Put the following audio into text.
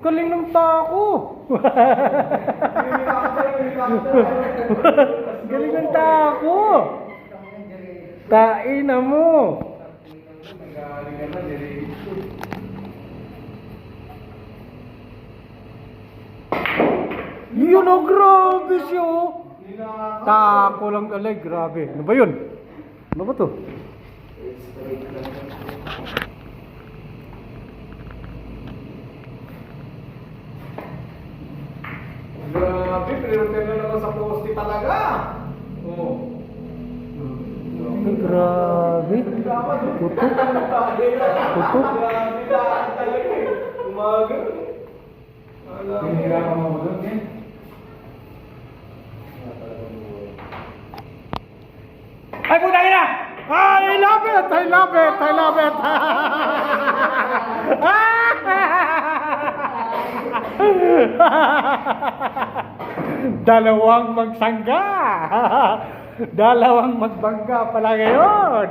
Galing ng tako. Galing ng tako. Tain na mo. Yun o, grabe siya o. Tako lang alay, grabe. Ano ba yun? Ano ba to? Grabe, priority na naman sa poste talaga. Oo. Grabe. Puto. Puto. Umaga. Hinihirapan mo doon, eh? Ay, puta na! I love it! I love it! I love it! Dalawang magsangga! Dalawang magbangga pala ngayon!